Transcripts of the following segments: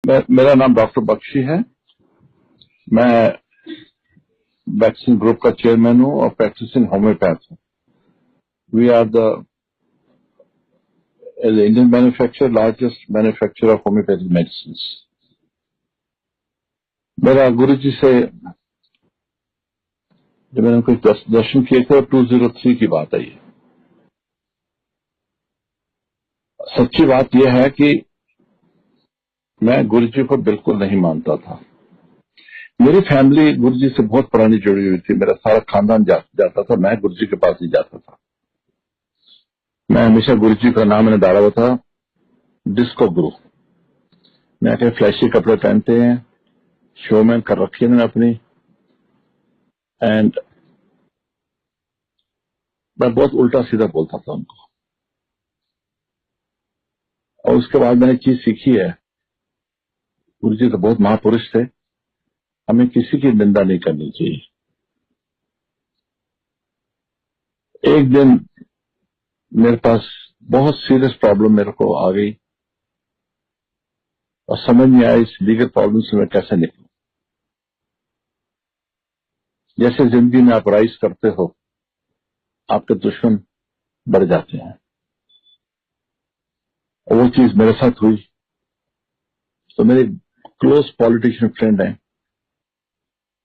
मेरा नाम डॉक्टर बख्शी है। मैं वैक्सीन ग्रुप का चेयरमैन हूँ और प्रैक्टिसिंग होम्योपैथ हूँ। We are the Indian manufacturer largest manufacturer of homeopathic medicine. मेरा गुरु जी से जब मैंने कुछ दर्शन किए थे 203 की बात आई है। सच्ची बात यह है कि मैं गुरु जी को बिल्कुल नहीं मानता था। मेरी फैमिली गुरु जी से बहुत पुरानी जुड़ी हुई थी। मेरा सारा खानदान जाता था, मैं गुरु जी के पास ही जाता था। मैं हमेशा गुरु जी का नाम मैंने डाला हुआ था, डिस्को गुरु। मैं के फ्लैशी कपड़े पहनते हैं, शोमैन कर रखी है मैंने अपनी, एंड मैं बहुत उल्टा सीधा बोलता था उनको। और उसके बाद मैंने चीज सीखी है, गुरु जी तो बहुत महापुरुष थे, हमें किसी की निंदा नहीं करनी चाहिए। एक दिन मेरे पास बहुत सीरियस प्रॉब्लम मेरे को आ गई और समझ नहीं आया इस लीगल प्रॉब्लम से मैं कैसे निकलूं। जैसे जिंदगी में आप राइज करते हो, आपके दुश्मन बढ़ जाते हैं, और वो चीज मेरे साथ हुई। तो मेरे क्लोज पॉलिटिशियन फ्रेंड हैं,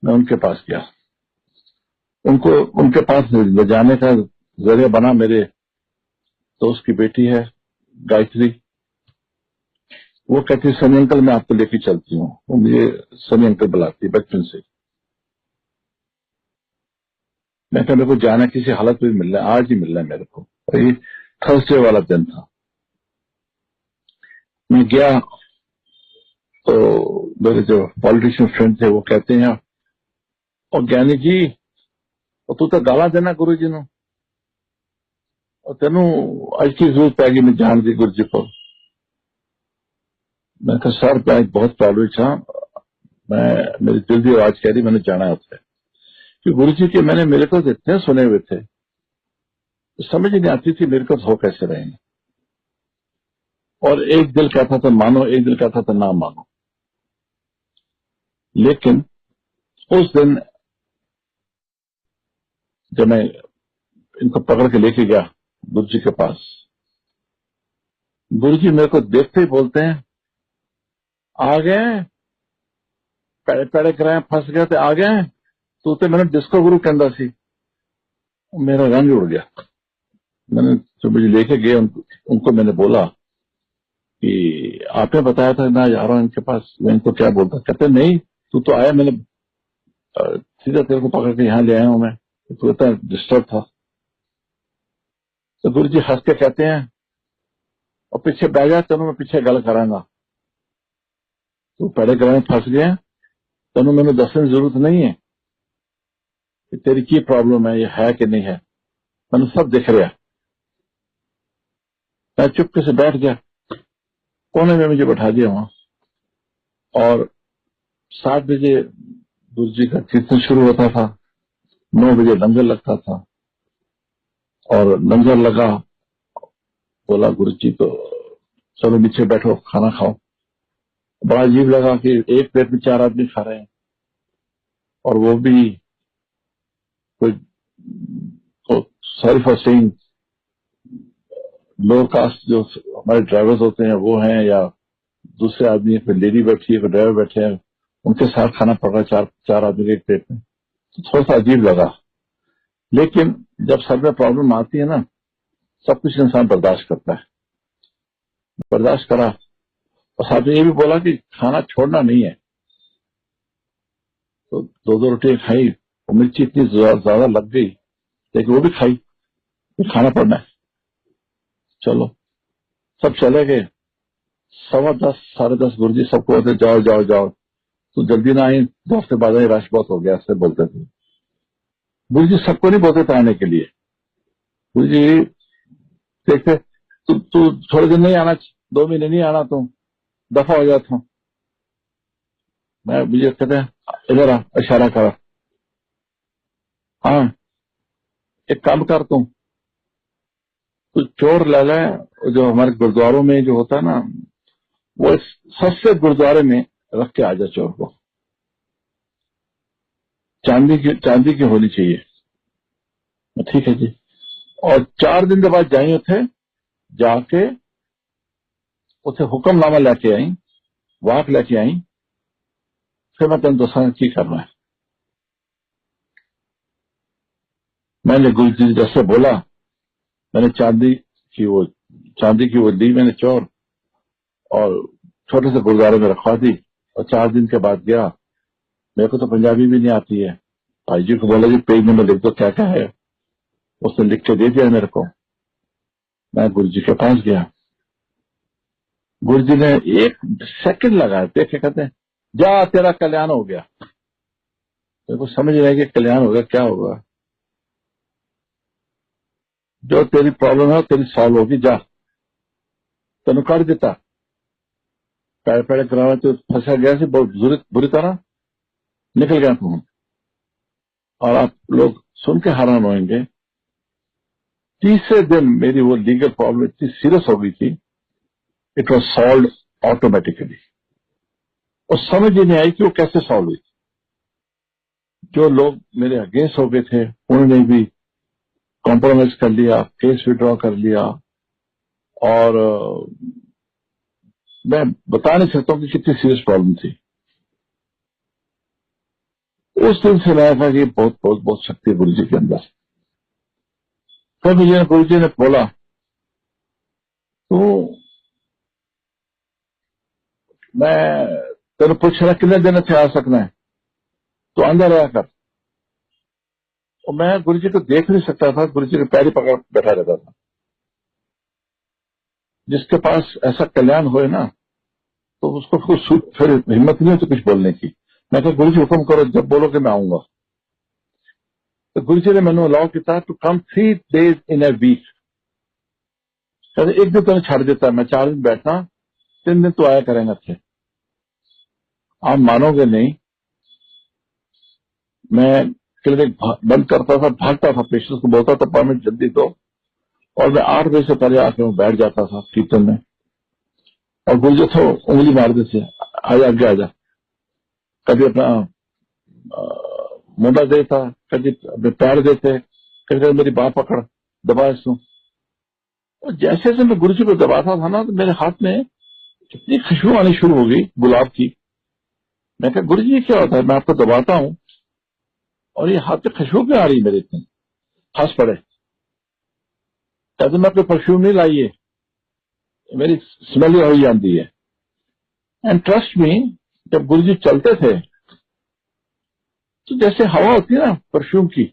मैं उनके पास गया। उनको उनके पास ले जाने का जरिया बना मेरे दोस्त की बेटी है गायत्री। वो कहती है सनी अंकल मैं आपको लेके चलती हूँ। वो मुझे सनी अंकल बुलाती है बचपन से। मैं कहा मेरे को जाना किसी हालत में मिलना है, आज ही मिलना है मेरे को। और ये थर्सडे वाला दिन था। मैं गया तो मेरे जो पॉलिटिशियन फ्रेंड थे वो कहते हैं, और ज्ञानी जी और तू तो गाला देना गुरु जी ने, और तेनू आज की जरूरत पैगी मैं जान दी गुरु जी को। मैं कहा सर मैं बहुत प्रॉब्लम था, मैं मेरी दिल की आवाज कह रही मैंने जाना है उससे। कि गुरु जी के मैंने मेरे को इतने सुने हुए थे, तो समझ नहीं आती थी मेरे को हो कैसे रहेंगे। और एक दिल कहता था मानो, एक दिल कहता था ना मानो। लेकिन उस दिन जब मैं इनको पकड़ के लेके गया गुरु जी के पास, गुरु जी मेरे को देखते ही बोलते हैं आ गए, पैड़े पैड़े कराए फंस गए थे, आ गए तू तो मैंने डिस्को गुरु कहता सी। मेरा रंग उड़ गया। मैंने जो मुझे लेके गए उनको मैंने बोला कि आपने बताया था मैं जा रहा हूं इनके पास, मैं इनको क्या बोलता। कहते नहीं तू तो आया, मैंने सीधा तेरे को पकड़ के यहाँ ले आया हूं मैं, तू इतना डिस्टर्ब था। तो गुरु जी हंस के कहते हैं और पीछे बैठ जा, तेनों मैं पीछे गल करांगा। तू पैड़े कराने फंस गया, तेनों मैंने दसने की जरूरत नहीं है कि तेरी की प्रॉब्लम है, ये है कि नहीं है, मैंने सब दिख रहा। मैं चुपके से बैठ गया, कोने में मुझे बैठा दिया वहां। और 7 बजे गुरु जी का कीर्तन शुरू होता था, 9 बजे लंगर लगता था। और लंगर लगा, बोला गुरु जी को चलो नीचे बैठो खाना खाओ। बड़ा अजीब लगा कि एक प्लेट में 4 आदमी खा रहे हैं, और वो भी कोई sorry for saying low cost जो हमारे ड्राइवर्स होते हैं वो हैं, या दूसरे आदमी, कोई लेडी बैठी है, कोई ड्राइवर बैठे हैं, उनके साथ खाना पड़ रहा है चार आदमी के एक प्लेट में। तो थोड़ा सा अजीब लगा। लेकिन जब सर में प्रॉब्लम आती है ना, सब कुछ इंसान बर्दाश्त करता है। बर्दाश्त करा, और साथ में ये भी बोला कि खाना छोड़ना नहीं है। तो 2 रोटियां खाई, और मिर्ची इतनी ज्यादा लग गई, लेकिन वो भी खाई, फिर खाना पड़ना है। चलो सब चले गए। 10:15 10:30 गुरु जी सबको बोलते जाओ जाओ जाओ, तो जल्दी ना आई, 2 हफ्ते बाद आई, रश बहुत हो गया, ऐसे बोलते थे। गुरु जी सबको नहीं बोलते थे आने के लिए। गुरु जी देखते तू थोड़े दिन नहीं आना, 2 महीने नहीं आना, तू दफा हो जाता हूँ। मैं मुझे कहते हैं इधर आ, इशारा करा, हाँ एक काम कर तू चोर ले ले, जो हमारे गुरुद्वारों में जो होता है ना, वो इस सस्ते गुरुद्वारे में रख के आ जा चोर को। चांदी की होनी चाहिए। ठीक है जी। और 4 दिन के बाद जाई उथे जाके उथे हुक्मनामा लेके आई, वाक लेके आई, फिर मैं तेन दसा की करना है। मैंने गुरु जी जैसे बोला, मैंने चांदी की वो दी मैंने चोर, और छोटे से गुरुद्वारे में रखवा दी। और 4 दिन के बाद गया। मेरे को तो पंजाबी भी नहीं आती है। भाई जी को बोला जी पेज नंबर लिख दो क्या क्या है। उसने लिख के दे दिया मेरे को। मैं गुरु जी के पास गया। गुरु जी ने 1 सेकंड लगाया, देखे, कहते हैं जा तेरा कल्याण हो गया। मेरे को समझ नहीं आई कि कल्याण होगा क्या होगा। जो तेरी प्रॉब्लम है तेरी सॉल्व होगी, जा तेन कर दिता। पैर पैर करावे तो फंसा गया सी बहुत बुरी तरह, निकल गया तू। और आप लोग सुन के हैरान होंगे, तीसरे दिन मेरी वो लीगल प्रॉब्लम इतनी सीरियस हो गई थी, इट वॉज सॉल्व ऑटोमेटिकली। और समझ ही नहीं आई कि वो कैसे सॉल्व हुई। जो लोग मेरे अगेंस्ट हो गए थे उन्होंने भी कॉम्प्रोमाइज कर लिया, केस विड्रॉ कर लिया। और मैं बता नहीं सकता हूं कि कितनी सीरियस प्रॉब्लम थी। उस दिन से लगा था कि बहुत बहुत बहुत शक्ति है गुरु जी के अंदर। तब मुझे गुरु जी ने बोला तो मैं तेरे पूछना कितने दिन थे आ सकना है, तो अंदर आया कर। और मैं गुरु जी को देख नहीं सकता था, गुरु जी के पैर ही पकड़ बैठा रहता था। जिसके पास ऐसा कल्याण होए ना, तो उसको फिर हिम्मत नहीं होती कुछ बोलने की। मैं कहा गुरु जी हुक्म करो, जब बोलोगे मैं आऊंगा। तो गुरु जी ने मैंने अलाउ किया to come 3 days in a week. कहते एक दिन तो छड़ देता है, मैं 4 दिन बैठना, 3 दिन तो आया करेंगे थे। आप मानोगे नहीं, मैं क्लिनिक बंद करता था, भागता था, पेशेंट को बोलता था अपॉइंटमेंट जल्दी दो, और मैं 8 बजे से पहले आके बैठ जाता था कीर्तन में। और गुरु जी तो उंगली मार देते, आजा आगे आजा। कभी अपना मुंडा देता, कभी अपने पैर देते, कभी कभी मेरी बाह पकड़ दबा इसको। और जैसे जैसे मैं गुरु जी को दबाता था ना, तो मेरे हाथ में इतनी खुशबू आनी शुरू हो गई गुलाब की। मैं कहा गुरु जी क्या होता है, मैं आपको दबाता हूँ और ये हाथ में खुशबू क्यों आ रही है मेरे इतनी। हंस पड़े, कहते मैं कोई परफ्यूम नहीं लाई है, मेरी स्मेल हो जाती है। एंड ट्रस्ट मी, जब गुरु जी चलते थे तो जैसे हवा होती है ना परफ्यूम की,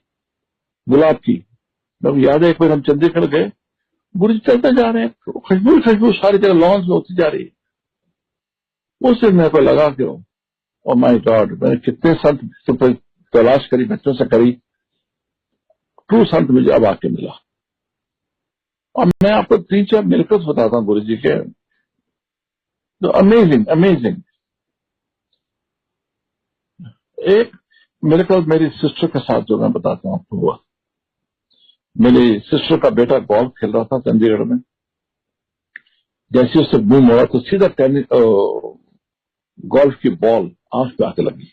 गुलाब की। मैं याद है एक बार हम चंडीगढ़ गए, गुरु जी चलते जा रहे हैं, खुशबू खुशबू सारी जगह लॉन्च में होती जा रही है। उस दिन मेरे को लगा कि ओ माय गॉड, मैंने कितने संत तलाश करी, बच्चों से करी, ट्रू संत मुझे अब आके मिला। और मैं आपको 3-4 मिलकर बताता हूँ गुरु जी के, तो अमेजिंग अमेजिंग। एक मेरे को मेरी सिस्टर के साथ जो मैं बताता हूँ आपको हुआ। मेरी सिस्टर का बेटा गोल्फ खेल रहा था चंडीगढ़ में। जैसे उससे मुंह मोड़ा तो सीधा टेनिस गोल्फ की बॉल आंख पे आके लगी।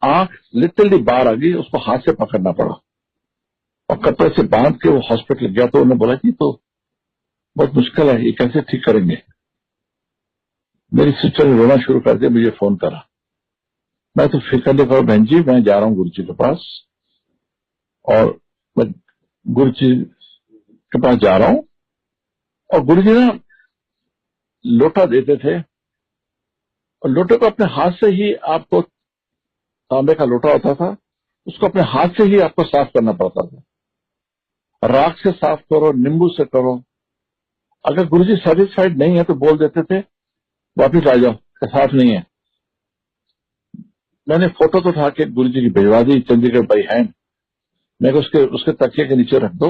आंख लिटरली बाहर आ गई, उसको हाथ से पकड़ना पड़ा और कपड़े से बांध के वो हॉस्पिटल गया। तो उन्होंने बोला कि तो बहुत मुश्किल है, ये कैसे ठीक करेंगे। मेरी सिस्टर ने रोना शुरू कर दिया, मुझे फोन करा। मैं तो फिक्र नहीं करो बहन जी, मैं जा रहा हूँ गुरु जी के पास, और मैं गुरु जी के पास जा रहा हूँ। और गुरु जी ना लोटा देते थे, और लोटे को अपने हाथ से ही, आपको तांबे का लोटा होता था, उसको अपने हाथ से ही आपको साफ करना पड़ता था। राख से साफ करो, नींबू से करो। अगर गुरुजी सेटिस्फाइड नहीं है तो बोल देते थे वापिस आ जाओ, साफ नहीं है। मैंने फोटो तो उठा के गुरुजी की भिजवा दी चंडीगढ़ बाई हैंड। मैं उसके तकिए के नीचे रख दो,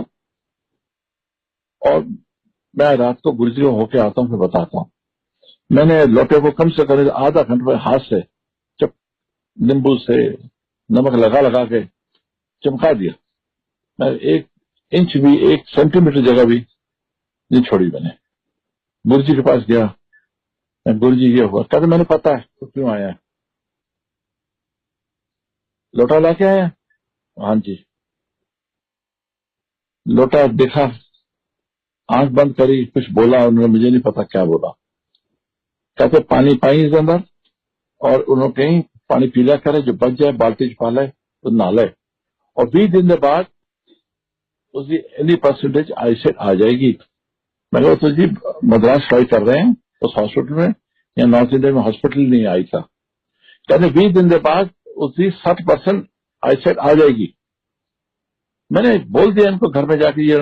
और मैं रात को गुरुजी को होके आता हूँ, फिर बताता हूँ। मैंने लोटे को कम से कम आधा घंटे में हाथ से नींबू से नमक लगा लगा के चमका दिया। मैं 1 इंच भी, 1 सेंटीमीटर जगह भी नहीं छोड़ी मैंने। गुरु जी के पास गया, गुरु जी ये हुआ, कहते मैंने पता है तो क्यों आया है, लोटा लाके आया, हाँ जी। लोटा देखा, आंख बंद करी, कुछ बोला उन्होंने, मुझे नहीं पता क्या बोला। कहते पानी पाई इसके अंदर, और उन्होंने कहीं पानी पी लिया करे, जो बच जाए बाल्टी छुपा ले तो नहा ले, और 20 दिन के बाद उसकी एनी परसेंटेज आईसेट आ जाएगी। मैंने कहा तो जी मद्रास ट्राई कर रहे हैं उस हॉस्पिटल में, या नॉर्थ इंडिया में हॉस्पिटल नहीं आई था। कहते 20 दिन के बाद उसकी 60% आईसेट आ जाएगी। मैंने बोल दिया इनको घर में जाके, ये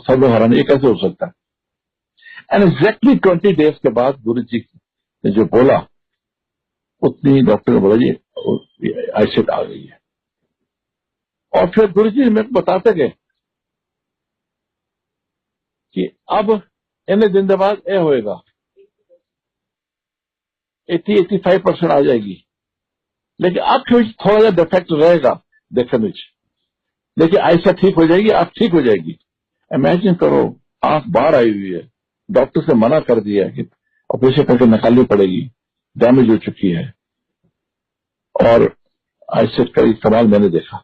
सब हैरान, ये कैसे हो सकता है। एंड एग्जैक्टली 20 डेज के बाद गुरु जी ने जो बोला, उतनी डॉक्टर ने बोला जी आईसेट आ गई है। और फिर गुरु जी मेरे को बताते गए कि अब इतने दिन के बाद ये होएगा, 80-85% आ जाएगी, लेकिन आपके थोड़ा सा डिफेक्ट रहेगा देखने में, लेकिन ऐसा ठीक हो जाएगी, आप ठीक हो जाएगी। इमेजिन करो, आंख बाहर आई हुई है, डॉक्टर से मना कर दिया है कि ऑपरेशन करके निकालनी पड़ेगी, डैमेज हो चुकी है, और ऐसे कई कमाल मैंने देखा।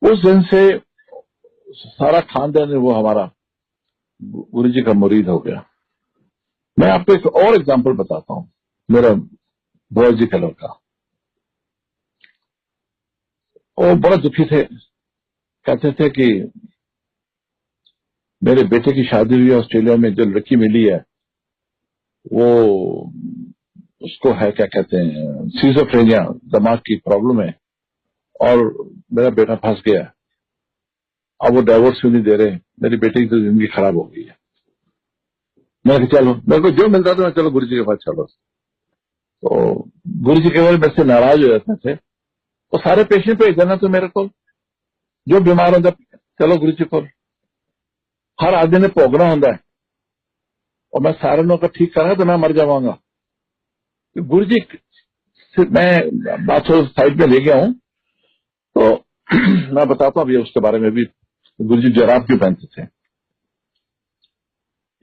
उस दिन से सारा खानदान वो हमारा गुरु जी का मुरीद हो गया। मैं आपको एक और एग्जांपल बताता हूं। मेरा बुआ जी का लड़का, वो बड़ा दुखी थे, कहते थे कि मेरे बेटे की शादी हुई है ऑस्ट्रेलिया में, जो लड़की मिली है वो, उसको है क्या कहते हैं सीजोफ्रेनिया, दिमाग की प्रॉब्लम है, और मेरा बेटा फंस गया, अब वो डाइवोर्स भी नहीं दे रहे, मेरी बेटे की तो जिंदगी खराब हो गई है। मैं चलो, मेरे को जो मिलता था मैं चलो गुरु जी के पास चलो। तो गुरु जी के बारे में से नाराज हो जाते थे, तो सारे पेशेंट भेज देना तो मेरे को, जो बीमार होता चलो गुरु जी को, हर आदमी ने भोगना होता है, और मैं सारे लोगों को ठीक करा तो मैं मर जाऊंगा। तो गुरु जी से मैं बात साइड में ले गया हूं, तो मैं बताता हूं अभी उसके बारे में भी। गुरु जी जराब क्यों पहनते थे,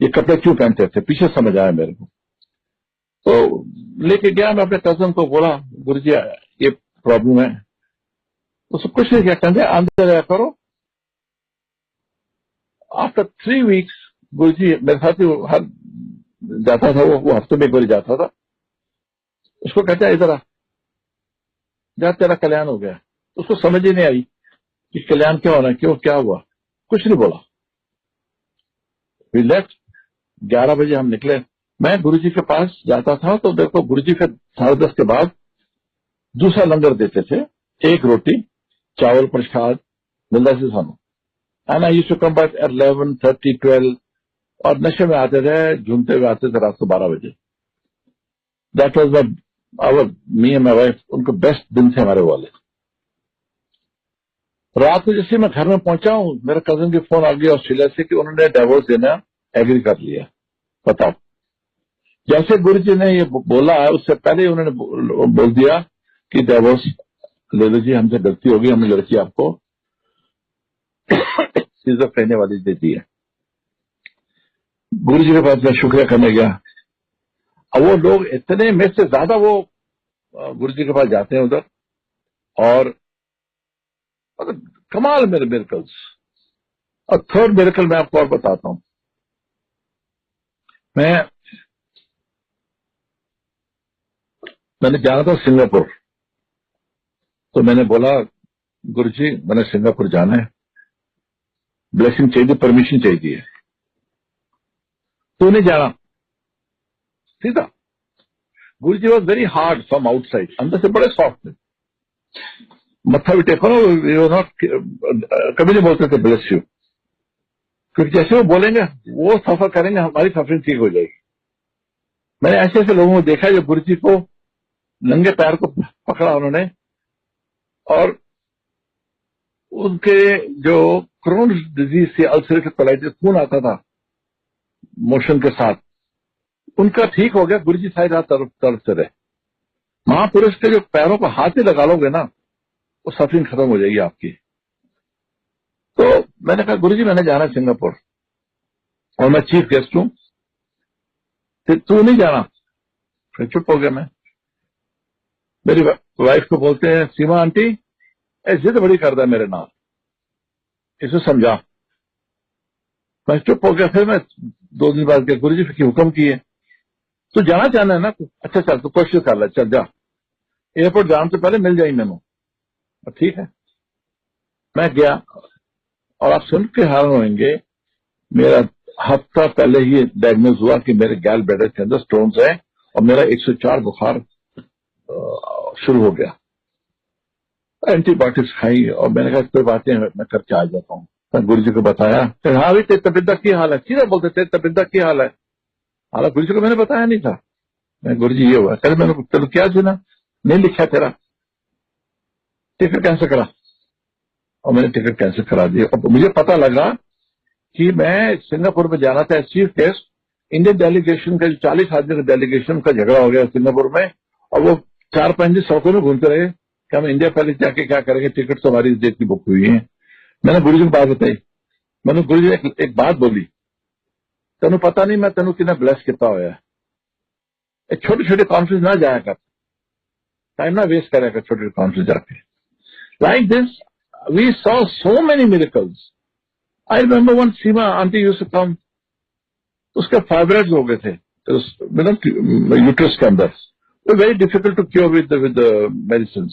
ये कपड़े क्यों पहनते थे, पीछे समझ आया मेरे को। तो लेके गया, मैं अपने कजन को बोला गुरु जी ये प्रॉब्लम है, तो सब कुछ नहीं किया, कहते अंदर आया करो। आफ्टर 3 वीक्स गुरु जी मेरे साथ ही हर जाता था, वो हफ्ते में एक बार जाता था। उसको कहते इधर आ जा, तेरा कल्याण हो गया। उसको समझ ही नहीं आई कि कल्याण क्या होना, क्यों क्या हुआ, कुछ नहीं बोला। वी लेफ्ट, 11 बजे हम निकले। मैं गुरु जी के पास जाता था तो देखो गुरु जी फिर 10:30 के बाद दूसरा लंगर देते थे, एक रोटी चावल प्रसाद मिलता से सानू, and I used to come back at 11:30, 12, और नशे में आते थे, झूमते हुए आते थे रात को 12 बजे। That was my hour me and my wife, उनको बेस्ट दिन थे हमारे वाले। रात को जैसे मैं घर में पहुंचा हूं, मेरे कजन की फोन आ गई ऑस्ट्रेलिया से कि उन्होंने डिवोर्स देना एग्री कर लिया। बताओ, जैसे गुरु जी ने ये बोला है उससे पहले ही उन्होंने बोल दिया कि डिवोर्स ले लो जी, हमसे गलती होगी, हमने लड़की आपको सीजोफ्रेनिया वाली दे दी है। गुरु जी के पास मैं शुक्रिया करने गया। अब वो लोग इतने, में से ज्यादा वो गुरु जी के पास जाते हैं उधर, और मतलब कमाल मेरे मिरेकल्स। और थर्ड मिरेकल मैं आपको और बताता हूं। मैंने जाना था सिंगापुर, तो मैंने बोला गुरु जी मैंने सिंगापुर जाना है, ब्लेसिंग चाहिए, परमिशन चाहिए। तो नहीं जाना, ठीक है। Guru ji was very hard from outside, अंदर से बड़े सॉफ्ट थे, मत्था भी टेको ना, नॉट कभी नहीं बोलते थे ब्लेस यू, क्योंकि जैसे वो बोलेंगे वो सफर करेंगे, हमारी सफरिंग ठीक हो जाएगी। मैंने ऐसे ऐसे लोगों को देखा जो गुरु जी को नंगे पैर को पकड़ा उन्होंने, और उनके जो क्रोन्स डिजीज से अल्सरेटिव कोलाइटिस, खून आता था मोशन के साथ, उनका ठीक हो गया। गुरु जी सारी रात तड़पते रहे। महापुरुष के जो पैरों को हाथ ही लगा लोगे ना, वो सफरिंग खत्म हो जाएगी आपकी। तो मैंने कहा गुरु जी मैंने जाना है सिंगापुर, और मैं चीफ गेस्ट हूं, तू नहीं जाना। फिर चुप हो गया मैं। मेरी वाइफ को बोलते हैं, सीमा आंटी जिद बड़ी करता है मेरे नाल, इसे समझा। मैं चुप हो गया। फिर मैं 2 दिन बाद गया, गुरु जी फिर हुक्म किए, तू जाना चाहना है ना, अच्छा चल तू कोशिश कर ले, चल जा, एयरपोर्ट जाने से पहले मिल जाई मैनू। ठीक है, मैं गया। और आप सुन के हैरान होंगे, मेरा हफ्ता पहले ही डायग्नोज हुआ कि मेरे गैल ब्लैडर के अंदर स्टोन्स है और मेरा 104 बुखार शुरू हो गया। एंटीबायोटिक्स खाई और मैंने कहा कोई बात नहीं, मैं करके आ जाता हूँ। मैं गुरु जी को बताया, हाँ भाई तेरी तबियत की हाल है, सीधा बोलते तेरी तबियत की हाल है। हालांकि गुरु जी को मैंने बताया नहीं था। मैं गुरु जी ये हुआ, कल मैंने तेरे क्या सुना, नहीं लिखा तेरा, टिकट कैंसिल करा। और मैंने टिकट कैंसिल करा दी। और मुझे पता लगा कि मैं सिंगापुर में जाना था चीफ गेस्ट। इंडियन डेलीगेशन का 40 आदमी का डेलीगेशन का झगड़ा हो गया सिंगापुर में, और वो 4-5 दिन सड़कों में घूमते रहे कि हम इंडिया पहले जाके क्या करेंगे, टिकट तो हमारी डेट की बुक हुई है। मैंने गुरु जी को बात बताई। मैंने गुरु जी ने एक बात बोली, तेन पता नहीं मैं तेन कि ब्लैस किया होया, छोटे छोटे कॉन्फ्रेंस ना जाया कर, टाइम ना वेस्ट कराया कर छोटे कॉन्फ्रेंस जाके। Like this we saw so many miracles. I remember one Seema aunty used to come, उसके फाइब्रॉइड्स हो गए थे यूट्रस के अंदर, वो very difficult to cure with medicine,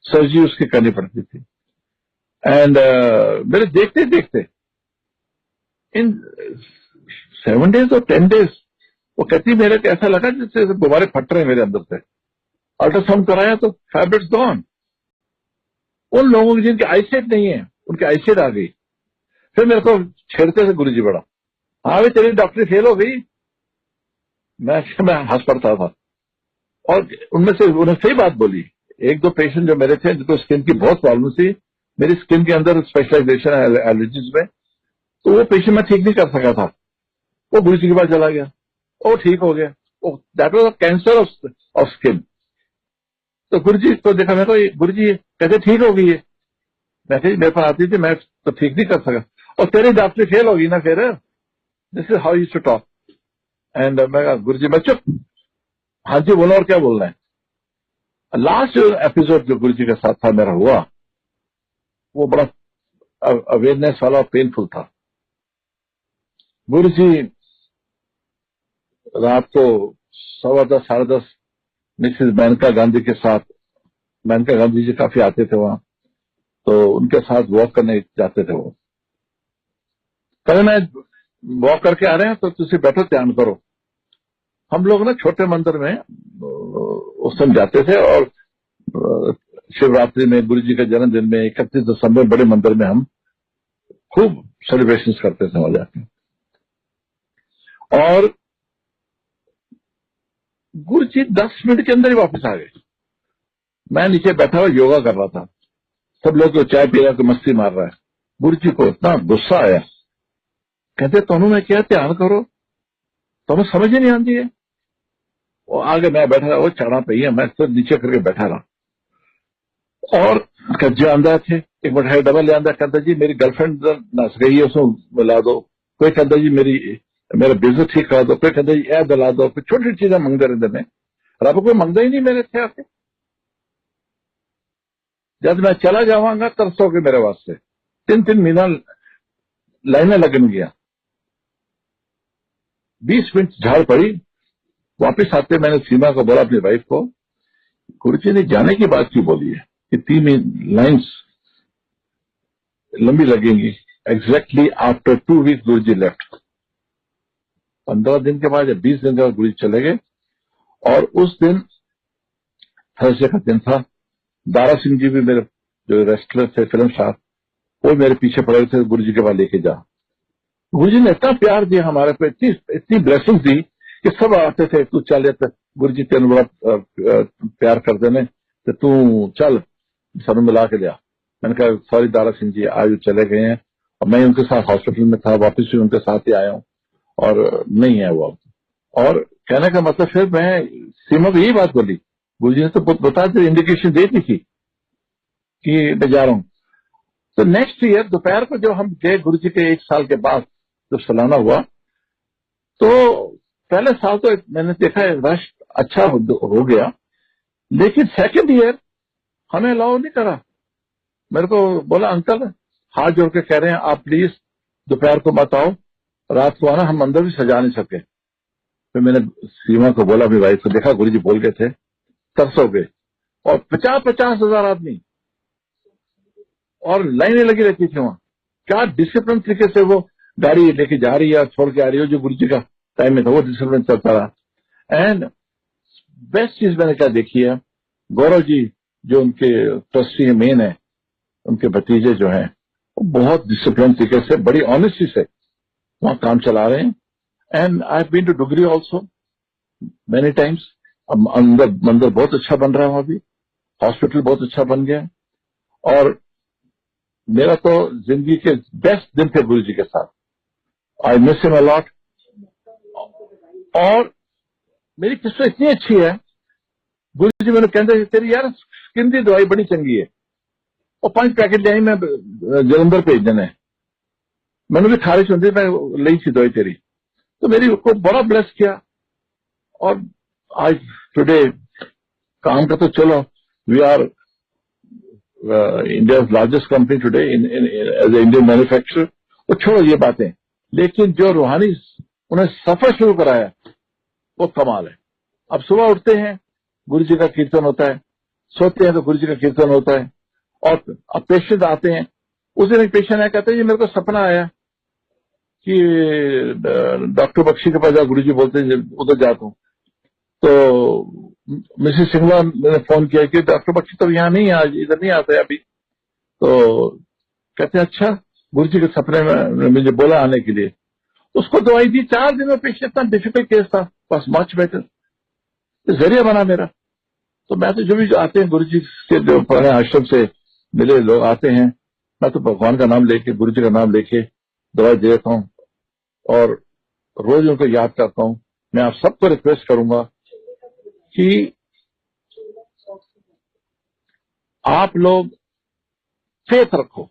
surgery उसकी करनी पड़ती थी। एंड मेरे देखते देखते इन 7 days और 10 days वो कहती मेरे को ऐसा लगा जैसे गुब्बारे फट रहे हैं मेरे अंदर से। अल्ट्रासाउंड कराया तो फाइब्रॉइड्स गॉन। उन लोगों की जिनकी आईसाइट नहीं है उनकी आईसाइट आ गई। फिर मेरे को छेड़ते थे गुरु जी बड़ा, हाँ भाई तेरी डॉक्टरी फेल हो गई। मैं हंस पड़ता था। और उनमें से उन्होंने सही बात बोली। 1-2 पेशेंट जो मेरे थे जिनको स्किन की बहुत प्रॉब्लम थी, मेरी स्किन के अंदर स्पेशलाइजेशन है एलर्जीज में, तो वो पेशेंट मैं ठीक नहीं कर सका था, वो गुरु जी के पास चला गया, वो ठीक हो गया। That was cancer of skin. तो गुरु जी को देखा, मैं गुरु जी कैसे ठीक हो गई है। मैं मेरे पास आती थी, मैं तो ठीक नहीं कर सका। और तेरी डॉक्टरी फेल होगी ना, फिर this is how you to talk. And मैं कहा गुरु जी मैं चुप, हाँ जी बोलो और क्या बोलना है। लास्ट एपिसोड जो गुरु जी के साथ था मेरा हुआ, वो बड़ा अवेयरनेस वाला और पेनफुल था। गुरु जी रात को 10:15 10:30 मिसेस मेनका गांधी के साथ, मेनका गांधी जी काफी आते थे वहां, तो उनके साथ वॉक करने जाते थे। वो कल मैं वॉक करके आ रहे हैं तो तुझे बैठो ध्यान करो। हम लोग ना छोटे मंदिर में उस समय जाते थे, और शिवरात्रि में, गुरु जी के जन्मदिन में, 31 दिसंबर बड़े मंदिर में हम खूब सेलिब्रेशन करते थे वहां जाके। और गुरु जी 10 मिनट के अंदर ही वापस आ गए। मैं नीचे बैठा हुआ योगा कर रहा था, सब लोग चाय पी रहा है, मस्ती मार रहा है। गुरु जी को इतना गुस्सा आया, कहते तुम्हें मैं क्या ध्यान करो, तुम्हें समझ ही नहीं आती है। वो आगे मैं बैठा रहा, वो चढ़ा पे है, मैं तो नीचे करके बैठा रहा। और कज्जे आंदा थे, एक मिठाई डबल ले आंदा, कहता जी मेरी गर्लफ्रेंड नस गई है, उसको मिला दो। कोई कहता जी मेरा बिजनेस ठीक करा दो, कोई कहता जी ए दिला दो, कोई छोटी छोटी चीजें मंगते रहते में। रब कोई मंगता ही नहीं मेरे थे आके। जब मैं चला जावांगा तरसोगे मेरे वास्ते। 3-3 महीना लाइनें लगन गया, 20 मिनट झाड़ पड़ी। वापिस आते मैंने सीमा को बोला, अपनी वाइफ को, गुरु जी ने जाने की बात क्यों बोली है कि 3 लाइन्स लंबी लगेंगी। एग्जैक्टली आफ्टर 2 वीक गुरु जी लेफ्ट। 15 दिन के बाद या 20 दिन के बाद गुरु जी चले गए। और उस दिन थर्सडे का दिन था। दारा सिंह जी भी मेरे जो रेस्टलर थे, फिल्म स्टार, वो मेरे पीछे पड़े थे, गुरु जी के पास लेके जा। गुरु जी ने इतना प्यार दिया हमारे पे, इतनी ब्लेसिंग दी कि सब आते थे, तू चल गुरु जी तेन बड़ा प्यार करते ने, तो तू चल सानू मिला के लिया। मैंने कहा सॉरी दारा सिंह जी, आज वो चले गए हैं, और मैं उनके साथ हॉस्पिटल में था, वापस भी उनके साथ ही आया हूँ, और नहीं है वो। और कहने का मतलब, फिर मैं सीमा को यही बात बोली, गुरु जी ने तो बता दी, इंडिकेशन दे दी थी कि मैं जा रहा हूँ। तो नेक्स्ट ईयर दोपहर को जब हम गए गुरु जी के 1 साल के बाद, जब सालाना हुआ, तो पहले साल तो मैंने देखा है रश अच्छा हो गया, लेकिन सेकंड ईयर हमें अलाउ नहीं करा। मेरे को बोला अंकल हाथ जोड़ के कह रहे हैं आप प्लीज दोपहर को मत आओ, रात को आना, हम अंदर भी सजा नहीं सके। फिर मैंने सीमा को बोला, अपनी वाइफ को, देखा गुरुजी बोल गए थे, तरस हो गए। और 50-50 हजार आदमी और लाइनें लगी रहती थी वहां। क्या डिसिप्लिन तरीके से वो गाड़ी लेके जा रही है और छोड़ के आ रही है, जो गुरुजी का टाइम में था वो डिसिप्लिन चलता रहा। एंड बेस्ट चीज मैंने क्या देखी है, गौरव जी जो उनके ट्रस्टी मेन है, उनके भतीजे जो हैं वो बहुत डिसिप्लिन तरीके से बड़ी ऑनेस्टी से वहां काम चला रहे हैं। And I have been to Dugri also many times. अब अंदर मंदिर बहुत अच्छा बन रहा है, वहां भी हॉस्पिटल बहुत अच्छा बन गया। और मेरा तो जिंदगी के बेस्ट दिन थे गुरु जी के साथ। I miss him a lot. और मेरी किस्मत इतनी अच्छी है, गुरु जी मैंने कहते तेरी यार स्किन की दवाई बड़ी चंगी है, और 5 पैकेट ले आई मैं जलंधर भेज देने। मैंने भी खारिश होती, मैं ली थी दवाई तेरी, तो मेरी को बड़ा ब्लेस किया। और आज टुडे काम का तो चलो, we are India largest company today as a Indian manufacturer. वो छोड़ो ये बातें, लेकिन जो रूहानी उन्हें सफर शुरू कराया वो कमाल है। अब सुबह उठते हैं गुरु जी का कीर्तन होता है, सोते हैं तो गुरु जी का कीर्तन होता है। और अब पेशेंट आते हैं, उस दिन एक पेशेंट आया, कहते हैं ये मेरे को सपना आया कि डॉक्टर बख्शी के पास जा, गुरु जी बोलते हैं उधर जाता हूं। तो मिसेस सिंगला ने फोन किया कि डॉक्टर बख्शी तो यहाँ नहीं है, आज इधर नहीं आता है अभी। तो कहते हैं अच्छा, गुरु जी के सपने में मुझे बोला आने के लिए। उसको दवाई दी, 4 दिन में पेशेंट, इतना डिफिकल्ट केस था, बस मच बेटर, जरिया बना मेरा। तो मैं तो जो भी आते हैं गुरु जी के जो पुराने आश्रम से मिले लोग आते हैं, मैं तो भगवान का नाम लेके, गुरु जी का नाम लेके दवाई दे देता हूँ और रोज उनको याद करता हूँ। मैं आप सबको रिक्वेस्ट करूंगा कि आप लोग फेथ रखो,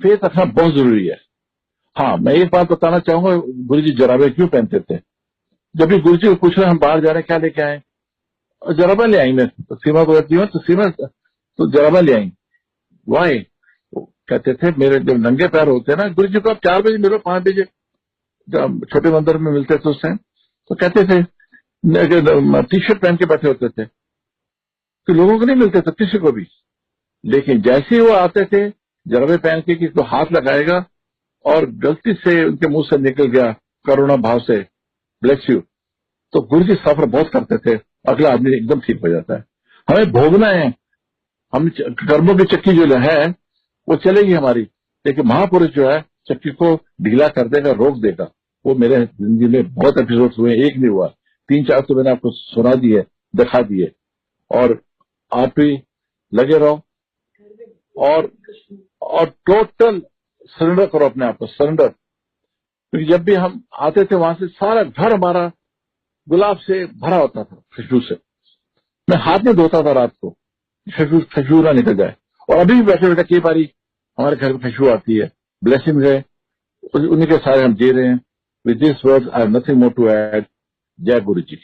फेथ रखना बहुत जरूरी है। हाँ, मैं एक बात बताना चाहूंगा, गुरु जी जराबे क्यों पहनते थे? जब भी गुरु जी को पूछ रहे हम बाहर जा रहे हैं क्या लेके आए, जराबा ले आई। मैं तो सीमा को कहती हूँ, तो सीमा तो जराबा ले आई। वाई? कहते थे मेरे जब नंगे पैर होते हैं ना, गुरु जी को आप 4 बजे मिलो, 5 बजे जब छोटे मंदिर में मिलते थे उस टाइम, तो कहते थे टी शर्ट पहन के बैठे होते थे, तो लोगों को नहीं मिलते थे किसी को भी। लेकिन जैसे ही वो आते थे जराबे पहन के, किसी को हाथ लगाएगा और गलती से उनके मुंह से निकल गया करुणा भाव से ब्लेस यू, तो गुरु जी सफर बहुत करते थे, अगला आदमी एकदम ठीक हो जाता है। हमें भोगना है, हम कर्मों की चक्की जो है वो चलेगी हमारी, लेकिन महापुरुष जो है चक्की को ढीला कर देगा, रोक देगा। वो मेरे जिंदगी में बहुत एपिसोड हुए, एक नहीं हुआ, 3-4 तो मैंने आपको सुना दिए, दिखा दिए। और आप भी लगे रहो और टोटल सरेंडर करो अपने आप को, सरेंडर। क्योंकि जब भी हम आते थे वहां से सारा घर हमारा गुलाब से भरा होता था, खुशबू से। मैं हाथ नहीं धोता था रात को, खुशबू ना निकल जाए। और अभी भी बैठे बैठे कई बारी हमारे घर में खुशबू आती है। ब्लेसिंग है, उन्हीं के सारे हम जी रहे हैं। With this words I have nothing more to add. जय गुरु जी।